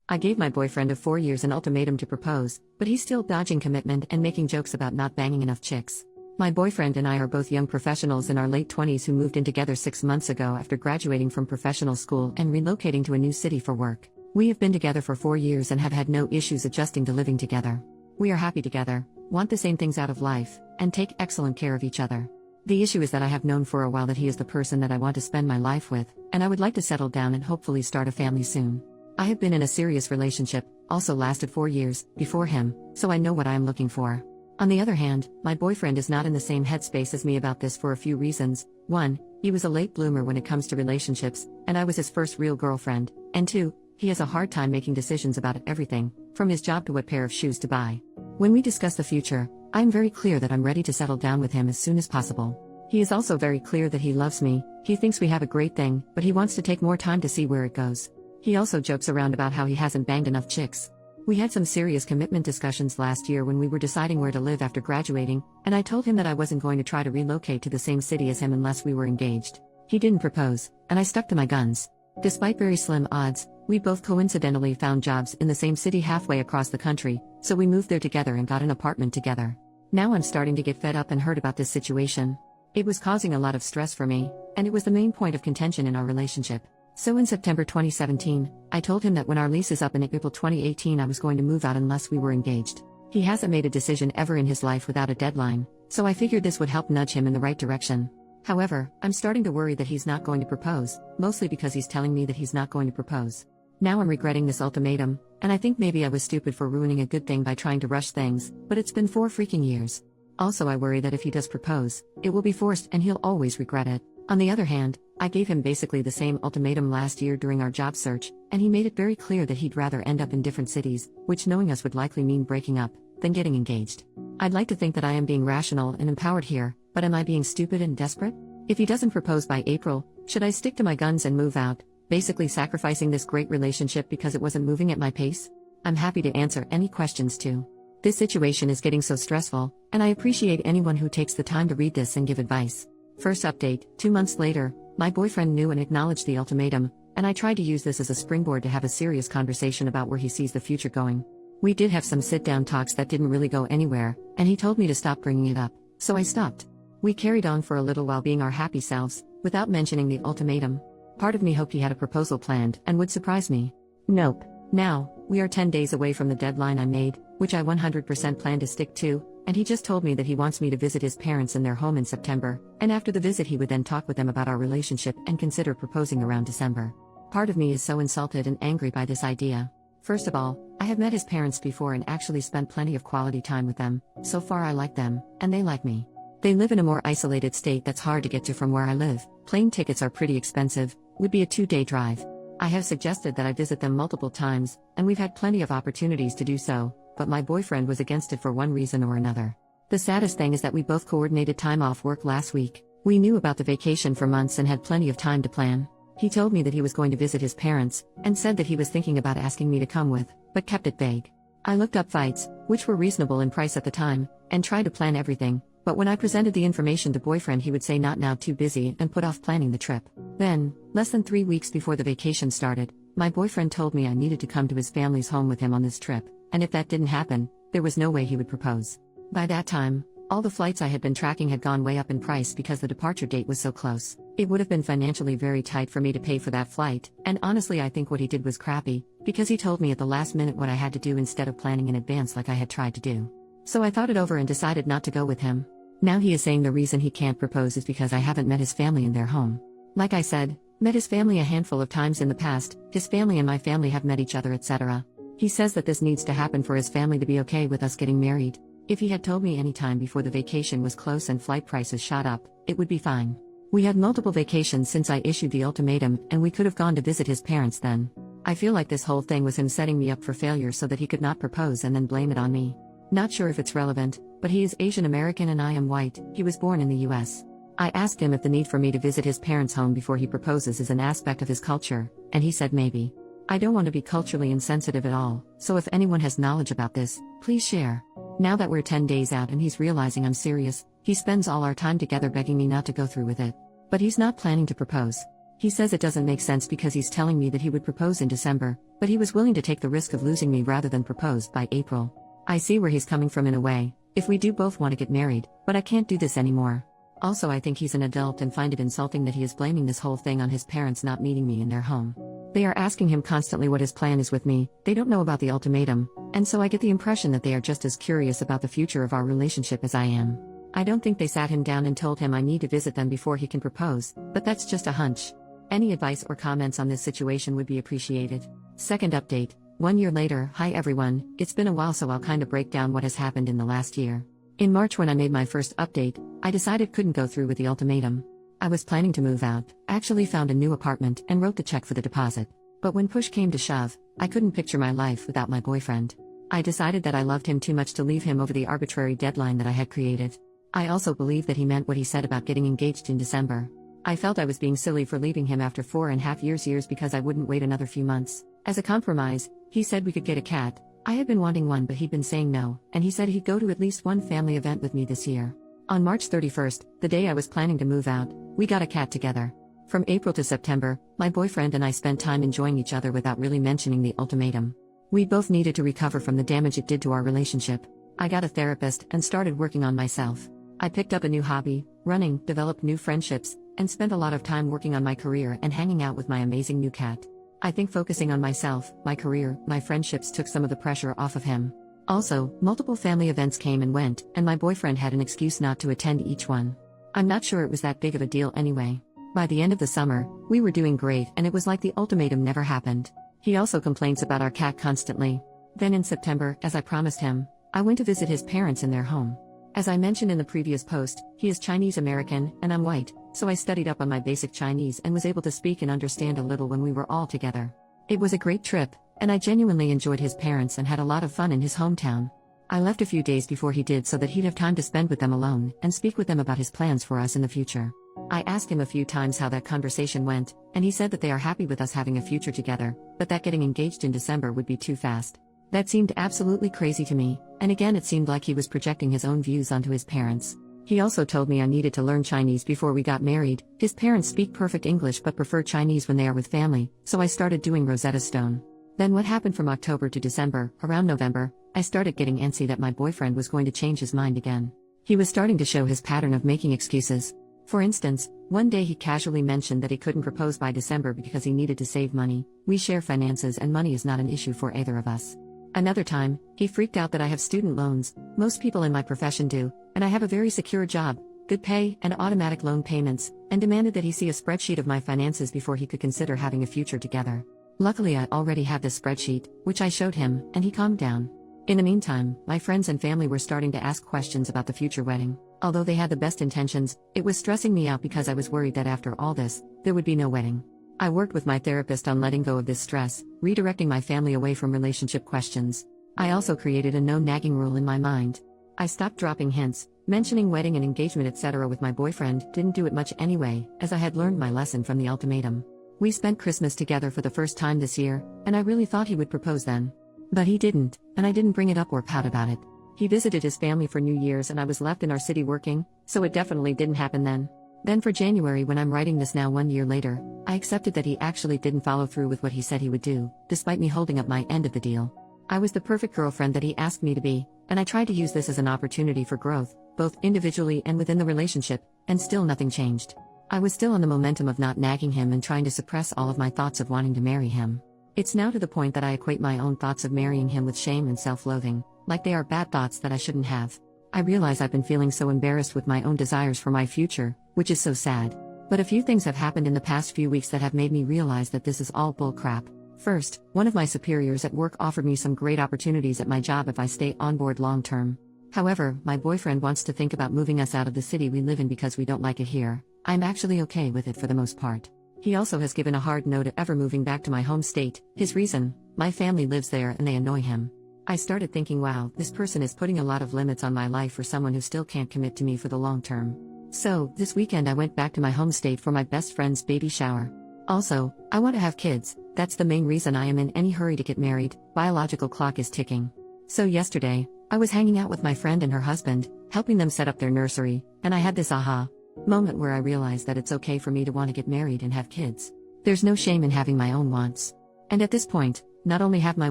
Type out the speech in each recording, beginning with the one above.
I gave my boyfriend of 4 years an ultimatum to propose, but he's still dodging commitment and making jokes about not banging enough chicks. My boyfriend and I are both young professionals in our late 20s who moved in together 6 months ago after graduating from professional school and relocating to a new city for work. We have been together for 4 years and have had no issues adjusting to living together. We are happy together, want the same things out of life, and take excellent care of each other. The issue is that I have known for a while that he is the person that I want to spend my life with, and I would like to settle down and hopefully start a family soon. I have been in a serious relationship, also lasted 4 years, before him, so I know what I am looking for. On the other hand, my boyfriend is not in the same headspace as me about this for a few reasons. 1, he was a late bloomer when it comes to relationships, and I was his first real girlfriend, and 2, he has a hard time making decisions about everything, from his job to what pair of shoes to buy. When we discuss the future, I am very clear that I'm ready to settle down with him as soon as possible. He is also very clear that he loves me, he thinks we have a great thing, but he wants to take more time to see where it goes. He also jokes around about how he hasn't banged enough chicks. We had some serious commitment discussions last year when we were deciding where to live after graduating, and I told him that I wasn't going to try to relocate to the same city as him unless we were engaged. He didn't propose, and I stuck to my guns. Despite very slim odds, we both coincidentally found jobs in the same city halfway across the country, so we moved there together and got an apartment together. Now I'm starting to get fed up and hurt about this situation. It was causing a lot of stress for me, and it was the main point of contention in our relationship. So in September 2017, I told him that when our lease is up in April 2018 I was going to move out unless we were engaged. He hasn't made a decision ever in his life without a deadline, so I figured this would help nudge him in the right direction. However, I'm starting to worry that he's not going to propose, mostly because he's telling me that he's not going to propose. Now I'm regretting this ultimatum, and I think maybe I was stupid for ruining a good thing by trying to rush things, but it's been 4 freaking years. Also I worry that if he does propose, it will be forced and he'll always regret it. On the other hand, I gave him basically the same ultimatum last year during our job search, and he made it very clear that he'd rather end up in different cities, which knowing us would likely mean breaking up, than getting engaged. I'd like to think that I am being rational and empowered here, but am I being stupid and desperate? If he doesn't propose by April, should I stick to my guns and move out, basically sacrificing this great relationship because it wasn't moving at my pace? I'm happy to answer any questions too. This situation is getting so stressful, and I appreciate anyone who takes the time to read this and give advice. First update, 2 months later, my boyfriend knew and acknowledged the ultimatum, and I tried to use this as a springboard to have a serious conversation about where he sees the future going. We did have some sit-down talks that didn't really go anywhere, and he told me to stop bringing it up, so I stopped. We carried on for a little while being our happy selves, without mentioning the ultimatum. Part of me hoped he had a proposal planned and would surprise me. Nope. Now, we are 10 days away from the deadline I made, which I 100% plan to stick to, and he just told me that he wants me to visit his parents in their home in September, and after the visit he would then talk with them about our relationship and consider proposing around December. Part of me is so insulted and angry by this idea. First of all, I have met his parents before and actually spent plenty of quality time with them. So far I like them, and they like me. They live in a more isolated state that's hard to get to from where I live. Plane tickets are pretty expensive, would be a 2-day drive. I have suggested that I visit them multiple times, and we've had plenty of opportunities to do so, but my boyfriend was against it for one reason or another. The saddest thing is that we both coordinated time off work last week. We knew about the vacation for months and had plenty of time to plan. He told me that he was going to visit his parents, and said that he was thinking about asking me to come with, but kept it vague. I looked up flights, which were reasonable in price at the time, and tried to plan everything, but when I presented the information to boyfriend he would say not now, too busy, and put off planning the trip. Then, less than 3 weeks before the vacation started, my boyfriend told me I needed to come to his family's home with him on this trip, and if that didn't happen, there was no way he would propose. By that time, all the flights I had been tracking had gone way up in price because the departure date was so close. It would have been financially very tight for me to pay for that flight, and honestly I think what he did was crappy, because he told me at the last minute what I had to do instead of planning in advance like I had tried to do. So I thought it over and decided not to go with him. Now he is saying the reason he can't propose is because I haven't met his family in their home. Like I said, met his family a handful of times in the past, his family and my family have met each other, etc. He says that this needs to happen for his family to be okay with us getting married. If he had told me any time before the vacation was close and flight prices shot up, it would be fine. We had multiple vacations since I issued the ultimatum, and we could have gone to visit his parents then. I feel like this whole thing was him setting me up for failure so that he could not propose and then blame it on me. Not sure if it's relevant, but he is Asian American and I am white. He was born in the US. I asked him if the need for me to visit his parents' home before he proposes is an aspect of his culture, and he said maybe. I don't want to be culturally insensitive at all, so if anyone has knowledge about this, please share. Now that we're 10 days out and he's realizing I'm serious, he spends all our time together begging me not to go through with it. But he's not planning to propose. He says it doesn't make sense because he's telling me that he would propose in December, but he was willing to take the risk of losing me rather than propose by April. I see where he's coming from in a way, if we do both want to get married, but I can't do this anymore. Also, I think he's an adult and find it insulting that he is blaming this whole thing on his parents not meeting me in their home. They are asking him constantly what his plan is with me, they don't know about the ultimatum, and so I get the impression that they are just as curious about the future of our relationship as I am. I don't think they sat him down and told him I need to visit them before he can propose, but that's just a hunch. Any advice or comments on this situation would be appreciated. Second update, 1 year later. Hi everyone, it's been a while, so I'll kinda break down what has happened in the last year. In March, when I made my first update, I decided couldn't go through with the ultimatum. I was planning to move out, actually found a new apartment and wrote the check for the deposit. But when push came to shove, I couldn't picture my life without my boyfriend. I decided that I loved him too much to leave him over the arbitrary deadline that I had created. I also believed that he meant what he said about getting engaged in December. I felt I was being silly for leaving him after 4.5 years because I wouldn't wait another few months. As a compromise, he said we could get a cat. I had been wanting one, but he'd been saying no, and he said he'd go to at least one family event with me this year. On March 31st, the day I was planning to move out, we got a cat together. From April to September, my boyfriend and I spent time enjoying each other without really mentioning the ultimatum. We both needed to recover from the damage it did to our relationship. I got a therapist and started working on myself. I picked up a new hobby, running, developed new friendships, and spent a lot of time working on my career and hanging out with my amazing new cat. I think focusing on myself, my career, my friendships took some of the pressure off of him. Also, multiple family events came and went, and my boyfriend had an excuse not to attend each one. I'm not sure it was that big of a deal anyway. By the end of the summer, we were doing great and it was like the ultimatum never happened. He also complains about our cat constantly. Then in September, as I promised him, I went to visit his parents in their home. As I mentioned in the previous post, he is Chinese American and I'm white, so I studied up on my basic Chinese and was able to speak and understand a little when we were all together. It was a great trip, and I genuinely enjoyed his parents and had a lot of fun in his hometown. I left a few days before he did so that he'd have time to spend with them alone and speak with them about his plans for us in the future. I asked him a few times how that conversation went, and he said that they are happy with us having a future together, but that getting engaged in December would be too fast. That seemed absolutely crazy to me, and again it seemed like he was projecting his own views onto his parents. He also told me I needed to learn Chinese before we got married. His parents speak perfect English but prefer Chinese when they are with family, so I started doing Rosetta Stone. Then what happened from October to December, around November, I started getting antsy that my boyfriend was going to change his mind again. He was starting to show his pattern of making excuses. For instance, one day he casually mentioned that he couldn't propose by December because he needed to save money. We share finances and money is not an issue for either of us. Another time, he freaked out that I have student loans, most people in my profession do, and I have a very secure job, good pay, and automatic loan payments, and demanded that he see a spreadsheet of my finances before he could consider having a future together. Luckily, I already had this spreadsheet, which I showed him, and he calmed down. In the meantime, my friends and family were starting to ask questions about the future wedding. Although they had the best intentions, it was stressing me out because I was worried that after all this, there would be no wedding. I worked with my therapist on letting go of this stress, redirecting my family away from relationship questions. I also created a no nagging rule in my mind. I stopped dropping hints, mentioning wedding and engagement etc. with my boyfriend, didn't do it much anyway, as I had learned my lesson from the ultimatum. We spent Christmas together for the first time this year, and I really thought he would propose then. But he didn't, and I didn't bring it up or pout about it. He visited his family for New Year's and I was left in our city working, so it definitely didn't happen then. Then for January, when I'm writing this now 1 year later, I accepted that he actually didn't follow through with what he said he would do, despite me holding up my end of the deal. I was the perfect girlfriend that he asked me to be, and I tried to use this as an opportunity for growth, both individually and within the relationship, and still nothing changed. I was still on the momentum of not nagging him and trying to suppress all of my thoughts of wanting to marry him. It's now to the point that I equate my own thoughts of marrying him with shame and self-loathing, like they are bad thoughts that I shouldn't have. I realize I've been feeling so embarrassed with my own desires for my future, which is so sad. But a few things have happened in the past few weeks that have made me realize that this is all bull crap. First, one of my superiors at work offered me some great opportunities at my job if I stay on board long term. However, my boyfriend wants to think about moving us out of the city we live in because we don't like it here. I'm actually okay with it for the most part. He also has given a hard no to ever moving back to my home state. His reason: my family lives there and they annoy him. I started thinking, wow, this person is putting a lot of limits on my life for someone who still can't commit to me for the long term. So, this weekend I went back to my home state for my best friend's baby shower. Also, I want to have kids. That's the main reason I am in any hurry to get married. Biological clock is ticking. So yesterday, I was hanging out with my friend and her husband, helping them set up their nursery, and I had this aha. Moment where I realized that it's okay for me to want to get married and have kids. There's no shame in having my own wants. And at this point, not only have my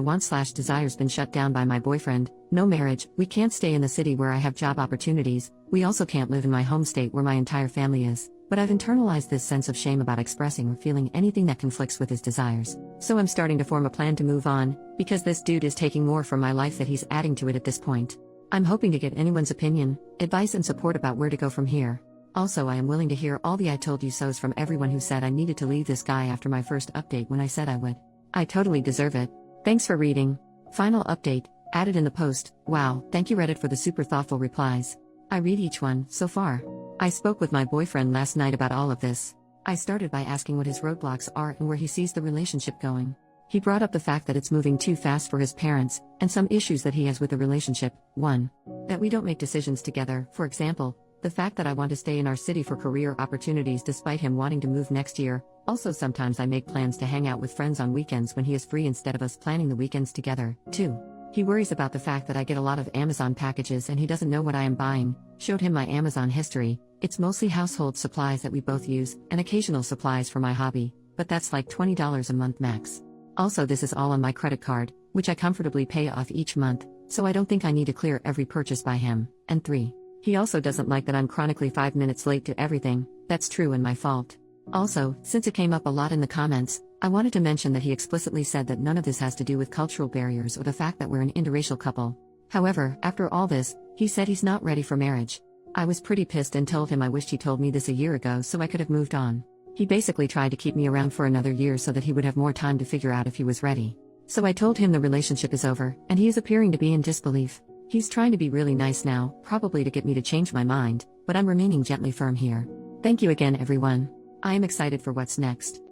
wants/desires been shut down by my boyfriend, no marriage, we can't stay in the city where I have job opportunities, we also can't live in my home state where my entire family is, but I've internalized this sense of shame about expressing or feeling anything that conflicts with his desires. So I'm starting to form a plan to move on, because this dude is taking more from my life that he's adding to it at this point. I'm hoping to get anyone's opinion, advice and support about where to go from here. Also, I am willing to hear all the I told you so's from everyone who said I needed to leave this guy after my first update when I said I would. I totally deserve it. Thanks for reading. Final update, added in the post. Wow, thank you Reddit for the super thoughtful replies. I read each one, so far. I spoke with my boyfriend last night about all of this. I started by asking what his roadblocks are and where he sees the relationship going. He brought up the fact that it's moving too fast for his parents, and some issues that he has with the relationship. 1. That we don't make decisions together, for example, the fact that I want to stay in our city for career opportunities despite him wanting to move next year. Also, sometimes I make plans to hang out with friends on weekends when he is free instead of us planning the weekends together. 2. He worries about the fact that I get a lot of Amazon packages and he doesn't know what I am buying. Showed him my Amazon history. It's mostly household supplies that we both use, and occasional supplies for my hobby, but that's like $20 a month max. Also, this is all on my credit card, which I comfortably pay off each month, so I don't think I need to clear every purchase by him. And 3. He also doesn't like that I'm chronically 5 minutes late to everything. That's true and my fault. Also, since it came up a lot in the comments, I wanted to mention that he explicitly said that none of this has to do with cultural barriers or the fact that we're an interracial couple. However, after all this, he said he's not ready for marriage. I was pretty pissed and told him I wished he told me this a year ago so I could have moved on. He basically tried to keep me around for another year so that he would have more time to figure out if he was ready. So I told him the relationship is over, and he is appearing to be in disbelief. He's trying to be really nice now, probably to get me to change my mind, but I'm remaining gently firm here. Thank you again everyone. I am excited for what's next.